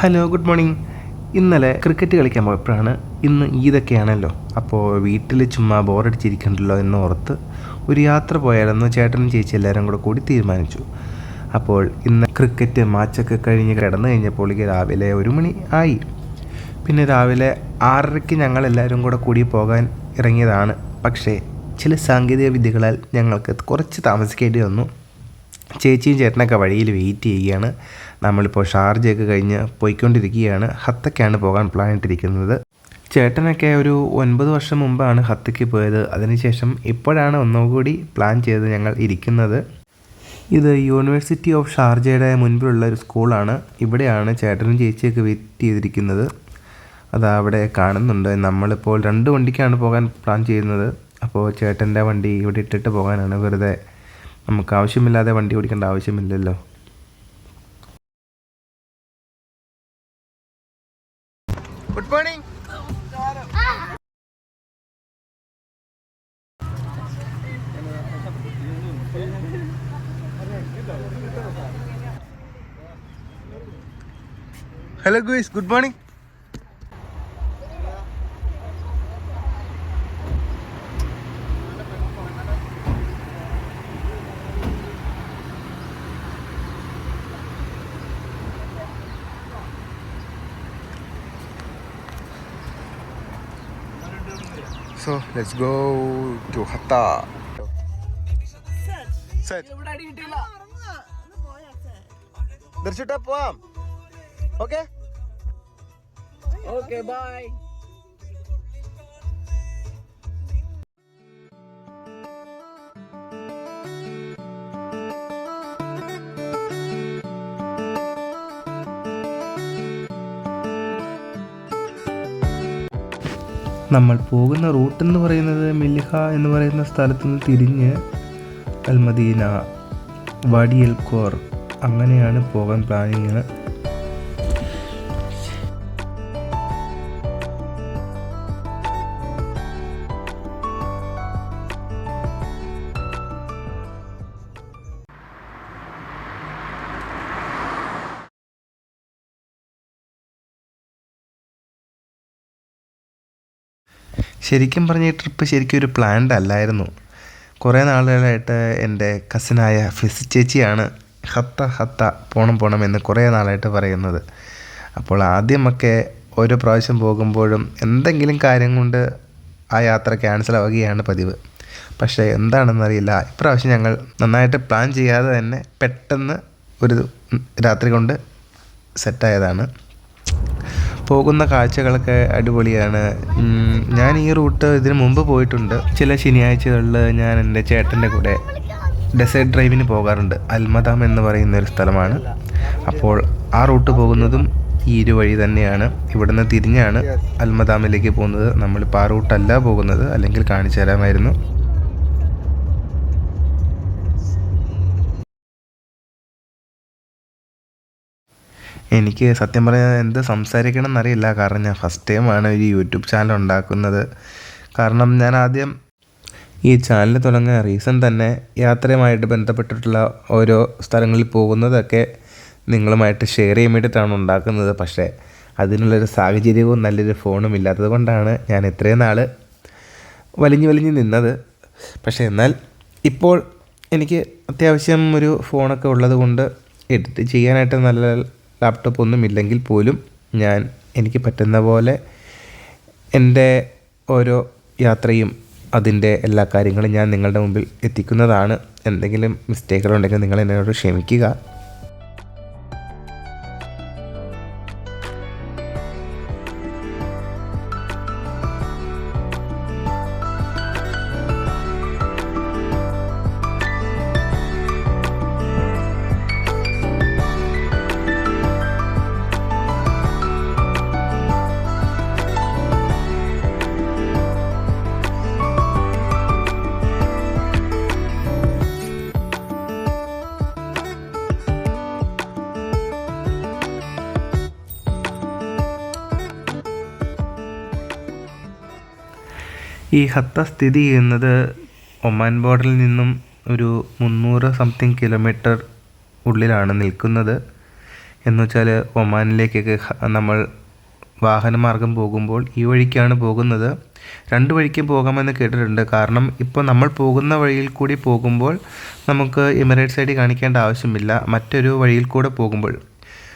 Hello, good morning. ഇന്നലെ cricket കളിക്കാൻ പോയപ്പോഴാണ്, ഇന്ന് ഈദൊക്കെയാണല്ലോ, അപ്പോൾ വീട്ടിൽ ചുമ്മാ ബോറടിച്ചിരിക്കണ്ടല്ലോ എന്ന് ഓർത്ത് ഒരു യാത്ര പോയാലെന്ന് ചേട്ടനും ചേച്ചി എല്ലാവരും കൂടി തീരുമാനിച്ചു. അപ്പോൾ ഇന്ന് ക്രിക്കറ്റ് മാച്ചൊക്കെ കഴിഞ്ഞ് കിടന്നു കഴിഞ്ഞപ്പോൾ രാവിലെ 1 മണി ആയി. പിന്നെ രാവിലെ 6:30 ഞങ്ങളെല്ലാവരും കൂടി പോകാൻ ഇറങ്ങിയതാണ്. പക്ഷേ ചില സാങ്കേതിക വിദ്യകളാൽ ഞങ്ങൾക്ക് കുറച്ച് താമസിക്കേണ്ടി വന്നു. ചേച്ചിയും ചേട്ടനൊക്കെ വഴിയിൽ വെയിറ്റ് ചെയ്യുകയാണ്. നമ്മളിപ്പോൾ ഷാർജയൊക്കെ കഴിഞ്ഞ് പോയിക്കൊണ്ടിരിക്കുകയാണ്. ഹത്തക്കാണ് പോകാൻ പ്ലാൻ ഇട്ടിരിക്കുന്നത്. ചേട്ടനൊക്കെ ഒരു 9 വർഷം മുമ്പാണ് ഹത്തയ്ക്ക് പോയത്. അതിനുശേഷം ഇപ്പോഴാണ് ഒന്നുകൂടി പ്ലാൻ ചെയ്ത് ഞങ്ങൾ ഇരിക്കുന്നത്. ഇത് യൂണിവേഴ്സിറ്റി ഓഫ് ഷാർജയുടെ മുൻപിലുള്ള ഒരു സ്കൂളാണ്. ഇവിടെയാണ് ചേട്ടനും ചേച്ചിയൊക്കെ വെയിറ്റ് ചെയ്തിരിക്കുന്നത്. അത് അവിടെ കാണുന്നുണ്ട്. നമ്മളിപ്പോൾ 2 വണ്ടിക്കാണ് പോകാൻ പ്ലാൻ ചെയ്യുന്നത്. അപ്പോൾ ചേട്ടൻ്റെ വണ്ടി ഇവിടെ ഇട്ടിട്ട് പോകാനാണ്. വെറുതെ നമുക്ക് ആവശ്യമില്ലാതെ വണ്ടി ഓടിക്കേണ്ട ആവശ്യമില്ലല്ലോ. Good morning. Hello guys, good morning. So let's go to Hatta. Set. ദർശിട്ടാ പോവാം. Okay okay, bye. നമ്മൾ പോകുന്ന റൂട്ട് എന്ന് പറയുന്നത് മിൽഹ എന്ന് പറയുന്ന സ്ഥലത്ത് നിന്ന് തിരിഞ്ഞ് അൽമദീന, വാഡി എൽ ഖോർ, അങ്ങനെയാണ് പോകാൻ പ്ലാനിങ്. ശരിക്കും പറഞ്ഞ ഈ ട്രിപ്പ് ശരിക്കും ഒരു പ്ലാൻഡ് അല്ലായിരുന്നു. കുറേ നാളുകളായിട്ട് എൻ്റെ കസിനായ ഫിസ് ചേച്ചിയാണ് ഹത്ത പോണം എന്ന് കുറേ നാളായിട്ട് പറയുന്നത്. അപ്പോൾ ആദ്യമൊക്കെ ഓരോ പ്രാവശ്യം പോകുമ്പോഴും എന്തെങ്കിലും കാര്യം കൊണ്ട് ആ യാത്ര ക്യാൻസൽ ആവുകയാണ് പതിവ്. പക്ഷേ എന്താണെന്നറിയില്ല, ഇപ്രാവശ്യം ഞങ്ങൾ നന്നായിട്ട് പ്ലാൻ ചെയ്യാതെ തന്നെ പെട്ടെന്ന് ഒരു രാത്രി കൊണ്ട് സെറ്റായതാണ്. പോകുന്ന കാഴ്ചകളൊക്കെ അടിപൊളിയാണ്. ഞാൻ ഈ റൂട്ട് ഇതിന് മുമ്പ് പോയിട്ടുണ്ട്. ചില ശനിയാഴ്ചകളിൽ ഞാൻ എൻ്റെ ചേട്ടൻ്റെ കൂടെ ഡെസേർട്ട് ഡ്രൈവിന് പോകാറുണ്ട്. അൽമദാം എന്ന് പറയുന്ന ഒരു സ്ഥലമാണ്. അപ്പോൾ ആ റൂട്ട് പോകുന്നതും ഈ വഴി തന്നെയാണ്. ഇവിടുന്ന് തിരിഞ്ഞാണ് അൽമദാമിലേക്ക് പോകുന്നത്. നമ്മളിപ്പോൾ ആ റൂട്ടല്ല പോകുന്നത്, അല്ലെങ്കിൽ കാണിച്ചു തരാമായിരുന്നു. എനിക്ക് സത്യം പറഞ്ഞാൽ എന്ത് സംസാരിക്കണം എന്നറിയില്ല. കാരണം ഞാൻ ഫസ്റ്റ് ടൈമാണ് ഒരു യൂട്യൂബ് ചാനൽ ഉണ്ടാക്കുന്നത്. കാരണം ഞാൻ ആദ്യം ഈ ചാനൽ തുടങ്ങിയ റീസൺ തന്നെ യാത്രയുമായിട്ട് ബന്ധപ്പെട്ടിട്ടുള്ള ഓരോ സ്ഥലങ്ങളിൽ പോകുന്നതൊക്കെ നിങ്ങളുമായിട്ട് ഷെയർ ചെയ്യാൻ വേണ്ടിയിട്ടാണ് ഉണ്ടാക്കുന്നത്. പക്ഷേ അതിനുള്ളൊരു സാഹചര്യവും നല്ലൊരു ഫോണും ഇല്ലാത്തത് കൊണ്ടാണ് ഞാൻ ഇത്രയും നാൾ വലിഞ്ഞ് നിന്നത്. പക്ഷേ എന്നാൽ ഇപ്പോൾ എനിക്ക് അത്യാവശ്യം ഒരു ഫോണൊക്കെ ഉള്ളത് കൊണ്ട് എഡിറ്റ് ചെയ്യാനായിട്ട് നല്ല ലാപ്ടോപ്പ് ഒന്നും ഇല്ലെങ്കിൽ പോലും എനിക്ക് പറ്റുന്ന പോലെ എൻ്റെ ഓരോ യാത്രയും അതിൻ്റെ എല്ലാ കാര്യങ്ങളും ഞാൻ നിങ്ങളുടെ മുമ്പിൽ എത്തിക്കുന്നതാണ്. എന്തെങ്കിലും മിസ്റ്റേക്കുകളുണ്ടെങ്കിൽ നിങ്ങൾ എന്നോട് ക്ഷമിക്കുക. ഈ ഹത്ത സ്ഥിതി ചെയ്യുന്നത് ഒമാൻ ബോർഡറിൽ നിന്നും ഒരു 300 സംതിങ് കിലോമീറ്റർ ഉള്ളിലാണ് നിൽക്കുന്നത്. എന്ന് വെച്ചാൽ ഒമാനിലേക്കൊക്കെ നമ്മൾ വാഹനമാർഗം പോകുമ്പോൾ ഈ വഴിക്കാണ് പോകുന്നത്. 2 വഴിക്കും പോകാമെന്ന് കേട്ടിട്ടുണ്ട്. കാരണം ഇപ്പോൾ നമ്മൾ പോകുന്ന വഴിയിൽ കൂടി പോകുമ്പോൾ നമുക്ക് എമിറേറ്റ്സ് ഐ ഡി കാണിക്കേണ്ട ആവശ്യമില്ല. മറ്റൊരു വഴിയിൽ കൂടെ പോകുമ്പോൾ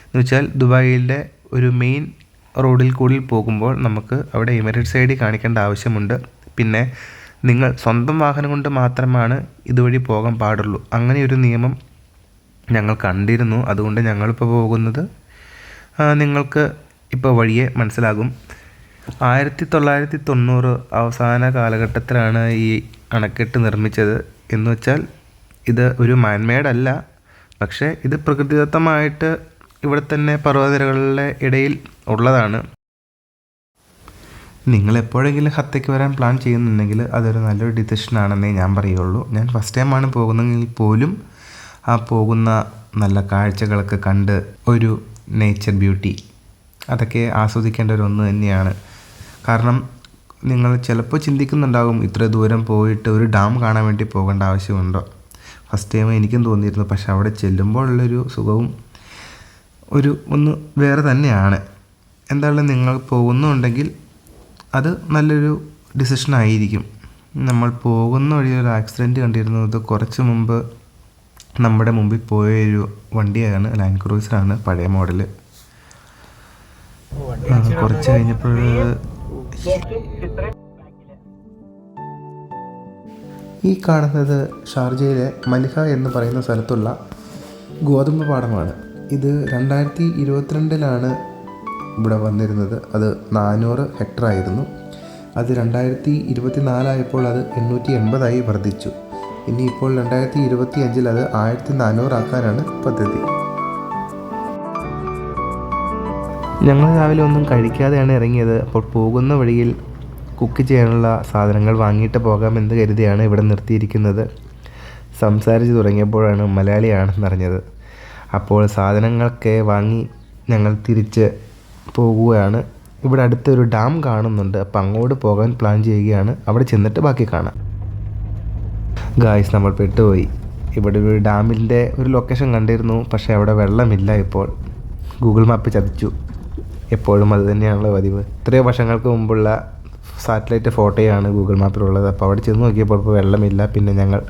എന്ന് വെച്ചാൽ ദുബായിലെ ഒരു മെയിൻ റോഡിൽ കൂടി പോകുമ്പോൾ നമുക്ക് അവിടെ എമിറേറ്റ്സ് ഐ ഡി കാണിക്കേണ്ട ആവശ്യമുണ്ട്. പിന്നെ നിങ്ങൾ സ്വന്തം വാഹനം കൊണ്ട് മാത്രമാണ് ഇതുവഴി പോകാൻ പാടുള്ളൂ. അങ്ങനെയൊരു നിയമം ഞങ്ങൾ കണ്ടിരുന്നു. അതുകൊണ്ട് ഞങ്ങളിപ്പോൾ പോകുന്നത് നിങ്ങൾക്ക് ഇപ്പോൾ വഴിയെ മനസ്സിലാകും. 1990 അവസാന കാലഘട്ടത്തിലാണ് ഈ അണക്കെട്ട് നിർമ്മിച്ചത്. എന്ന് വെച്ചാൽ ഇത് ഒരു മാൻമെയ്ഡ് അല്ല, പക്ഷേ ഇത് പ്രകൃതിദത്തമായിട്ട് ഇവിടെ തന്നെ പർവ്വതനിരകളുടെ ഇടയിൽ ഉള്ളതാണ്. നിങ്ങൾ എപ്പോഴെങ്കിലും ഹത്തയ്ക്ക് വരാൻ പ്ലാൻ ചെയ്യുന്നുണ്ടെങ്കിൽ അതൊരു നല്ലൊരു ഡിസിഷനാണെന്നേ ഞാൻ പറയുള്ളൂ. ഞാൻ ഫസ്റ്റ് ടൈമാണ് പോകുന്നതെങ്കിൽ പോലും ആ പോകുന്ന നല്ല കാഴ്ചകളൊക്കെ കണ്ട് ഒരു നേച്ചർ ബ്യൂട്ടി അതൊക്കെ ആസ്വദിക്കേണ്ട ഒരു ഒന്ന് തന്നെയാണ്. കാരണം നിങ്ങൾ ചിലപ്പോൾ ചിന്തിക്കുന്നുണ്ടാകും, ഇത്ര ദൂരം പോയിട്ട് ഒരു ഡാം കാണാൻ വേണ്ടി പോകേണ്ട ആവശ്യമുണ്ടോ? ഫസ്റ്റ് ടൈം എനിക്കും തോന്നിയിരുന്നു. പക്ഷെ അവിടെ ചെല്ലുമ്പോഴുള്ളൊരു സുഖവും ഒന്ന് വേറെ തന്നെയാണ്. എന്തായാലും നിങ്ങൾ പോകുന്നുണ്ടെങ്കിൽ അത് നല്ലൊരു ഡിസിഷനായിരിക്കും. നമ്മൾ പോകുന്ന വഴി ഒരു ആക്സിഡൻറ്റ് കണ്ടിരുന്നത് കുറച്ച് മുമ്പ് നമ്മുടെ മുമ്പിൽ പോയൊരു വണ്ടിയാണ്, ലാൻഡ് ക്രൂസറാണ്, പഴയ മോഡൽ. കുറച്ച് കഴിഞ്ഞപ്പോൾ ഈ കാണുന്നത് ഷാർജയിലെ മലിഹ എന്ന് പറയുന്ന സ്ഥലത്തുള്ള ഗോതമ്പ് പാടമാണ്. ഇത് 2022 ഇവിടെ വന്നിരുന്നത്. അത് 400 ഹെക്ടർ ആയിരുന്നു. അത് 2024 ആയപ്പോൾ അത് 880 വർദ്ധിച്ചു. ഇനിയിപ്പോൾ 2025 അത് 1400 ആക്കാനാണ് പദ്ധതി. ഞങ്ങൾ രാവിലെ ഒന്നും കഴിക്കാതെയാണ് ഇറങ്ങിയത്. അപ്പോൾ പോകുന്ന വഴിയിൽ കുക്ക് ചെയ്യാനുള്ള സാധനങ്ങൾ വാങ്ങിയിട്ട് പോകാമെന്ന് കരുതിയാണ് ഇവിടെ നിർത്തിയിരിക്കുന്നത്. സംസാരിച്ച് തുടങ്ങിയപ്പോഴാണ് മലയാളിയാണെന്നറിഞ്ഞത്. അപ്പോൾ സാധനങ്ങളൊക്കെ വാങ്ങി ഞങ്ങൾ തിരിച്ച് പോകുകയാണ്. ഇവിടെ അടുത്തൊരു ഡാം കാണുന്നുണ്ട്. അപ്പോൾ അങ്ങോട്ട് പോകാൻ പ്ലാൻ ചെയ്യുകയാണ്. അവിടെ ചെന്നിട്ട് ബാക്കി കാണാം. ഗായ്സ്, നമ്മൾ പെട്ടുപോയി. ഇവിടെ ഒരു ഡാമിൻ്റെ ഒരു ലൊക്കേഷൻ കണ്ടിരുന്നു, പക്ഷേ അവിടെ വെള്ളമില്ല. ഇപ്പോൾ ഗൂഗിൾ മാപ്പ് ചതിച്ചു. എപ്പോഴും അത് തന്നെയാണല്ലോ പതിവ്. എത്രയോ വർഷങ്ങൾക്ക് മുമ്പുള്ള സാറ്റലൈറ്റ് ഫോട്ടോയാണ് ഗൂഗിൾ മാപ്പിലുള്ളത്. അപ്പോൾ അവിടെ ചെന്ന് നോക്കിയപ്പോൾ ഇപ്പോൾ വെള്ളമില്ല. പിന്നെ ഞങ്ങൾ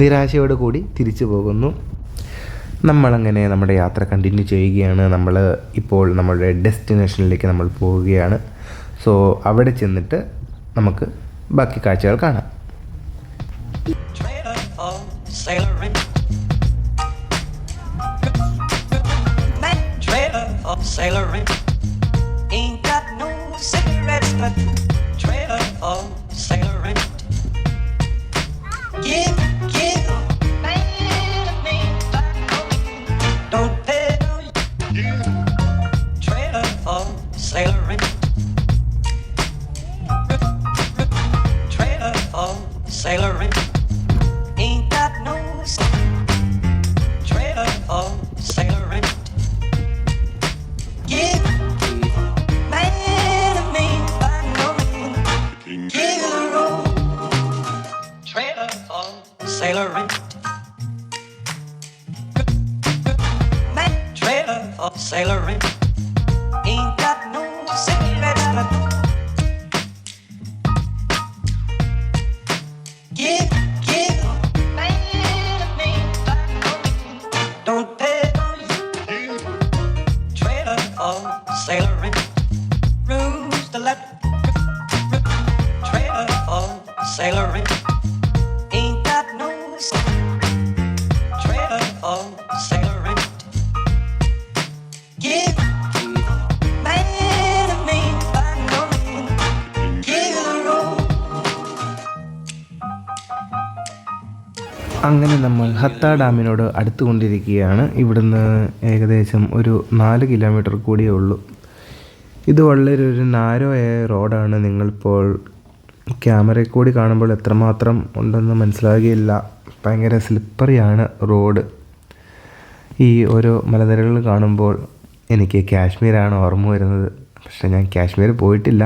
നിരാശയോട് കൂടി തിരിച്ചു പോകുന്നു. നമ്മളങ്ങനെ നമ്മുടെ യാത്ര കണ്ടിന്യൂ ചെയ്യുകയാണ്. നമ്മൾ ഇപ്പോൾ നമ്മുടെ ഡെസ്റ്റിനേഷനിലേക്ക് നമ്മൾ പോവുകയാണ്. സോ അവിടെ ചെന്നിട്ട് നമുക്ക് ബാക്കി കാഴ്ചകൾ കാണാം. Ain't got no cigarettes, but trailer for sailoring. Give, man, don't tell you. Trailer for sailoring. Trailer for sailoring. Ain't got no trailer for sailoring. Give. Sailoring, trailer for sailoring. Ain't got no cigarettes, but give, man, don't tell you. Trailer for sailoring. Rooms to let. Trailer for sailoring. അങ്ങനെ നമ്മൾ ഹത്ത ഡാമിനോട് അടുത്തുകൊണ്ടിരിക്കുകയാണ്. ഇവിടുന്ന് ഏകദേശം ഒരു 4 kilometre കൂടിയേ ഉള്ളൂ. ഇത് വളരെ ഒരു നാരോയായ റോഡാണ്. നിങ്ങളിപ്പോൾ ക്യാമറയിൽ കൂടി കാണുമ്പോൾ എത്രമാത്രം ഉണ്ടെന്ന് മനസ്സിലാകുകയില്ല. ഭയങ്കര സ്ലിപ്പറിയാണ് റോഡ്. ഈ ഓരോ മലനിരകൾ കാണുമ്പോൾ എനിക്ക് കാശ്മീരാണ് ഓർമ്മ വരുന്നത്. പക്ഷേ ഞാൻ കാശ്മീർ പോയിട്ടില്ല.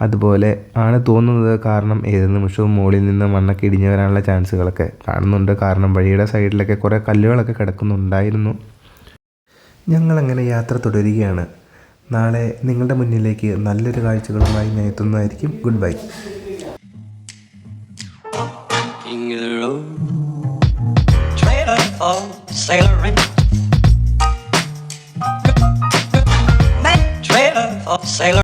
അതുപോലെ ആണ് തോന്നുന്നത്. കാരണം ഏത് നിമിഷവും മുകളിൽ നിന്ന് മണ്ണൊക്കെ ഇടിഞ്ഞു വരാനുള്ള ചാൻസുകളൊക്കെ കാണുന്നുണ്ട്. കാരണം വഴിയുടെ സൈഡിലൊക്കെ കുറേ കല്ലുകളൊക്കെ കിടക്കുന്നുണ്ടായിരുന്നു. ഞങ്ങളങ്ങനെ യാത്ര തുടരുകയാണ്. നാളെ നിങ്ങളുടെ മുന്നിലേക്ക് നല്ലൊരു കാഴ്ചകളുമായി ഞാൻ എത്തുന്നതായിരിക്കും. Good bye. Trailer for sailoring.